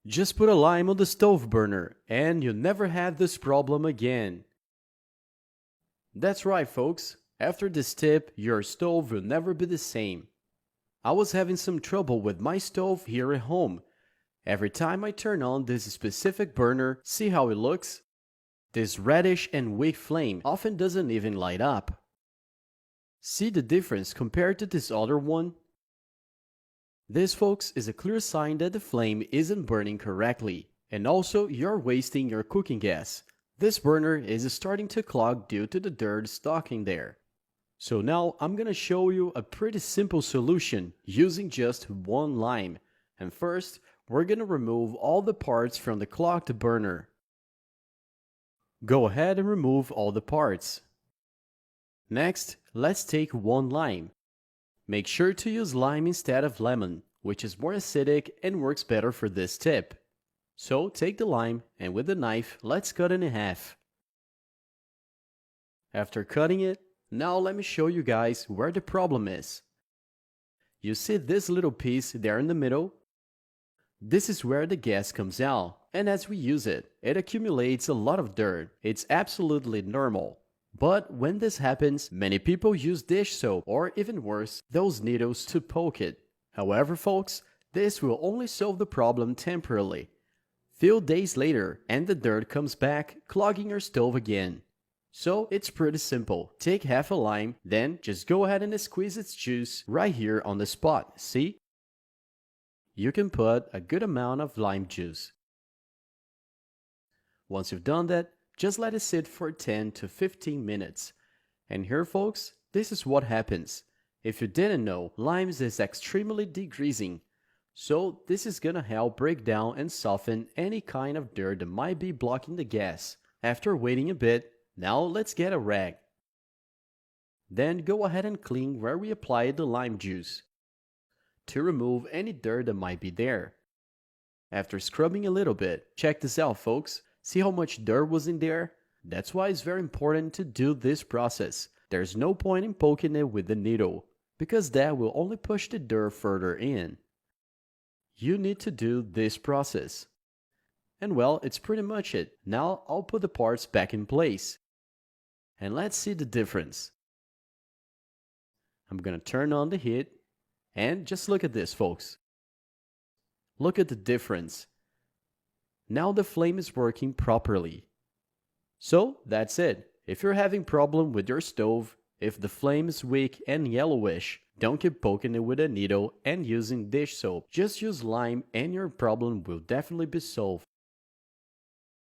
Just put a lime on the stove burner and you'll never have this problem again. That's right, folks. After this tip, your stove will never be the same. I was having some trouble with my stove here at home. Every time I turn on this specific burner, see how it looks? This reddish and weak flame often doesn't even light up. See the difference compared to this other one? This, folks, is a clear sign that the flame isn't burning correctly, and also you're wasting your cooking gas. This burner is starting to clog due to the dirt stuck in there. So now I'm gonna show you a pretty simple solution using just one lime. And first, we're gonna remove all the parts from the clogged burner. Go ahead and remove all the parts. Next, let's take one lime. Make sure to use lime instead of lemon, which is more acidic and works better for this tip. So take the lime and with a knife, let's cut it in half. After cutting it, now let me show you guys where the problem is. You see this little piece there in the middle? This is where the gas comes out, and as we use it, it accumulates a lot of dirt. It's absolutely normal. But when this happens, many people use dish soap or even worse, those needles to poke it. However, folks, this will only solve the problem temporarily. Few days later, and the dirt comes back, clogging your stove again. So it's pretty simple. Take half a lime, then just go ahead and squeeze its juice right here on the spot, see? You can put a good amount of lime juice. Once you've done that, just let it sit for 10 to 15 minutes. And here, folks, this is what happens. If you didn't know, limes is extremely degreasing. So this is gonna help break down and soften any kind of dirt that might be blocking the gas. After waiting a bit, now let's get a rag. Then go ahead and clean where we applied the lime juice to remove any dirt that might be there. After scrubbing a little bit, check this out, folks. See how much dirt was in there? That's why it's very important to do this process. There's no point in poking it with the needle, because that will only push the dirt further in. You need to do this process. And well, it's pretty much it. Now I'll put the parts back in place. And let's see the difference. I'm gonna turn on the heat. And just look at this, folks. Look at the difference. Now the flame is working properly. So that's it. If you're having problem with your stove, if the flame is weak and yellowish, don't keep poking it with a needle and using dish soap. Just use lime and your problem will definitely be solved.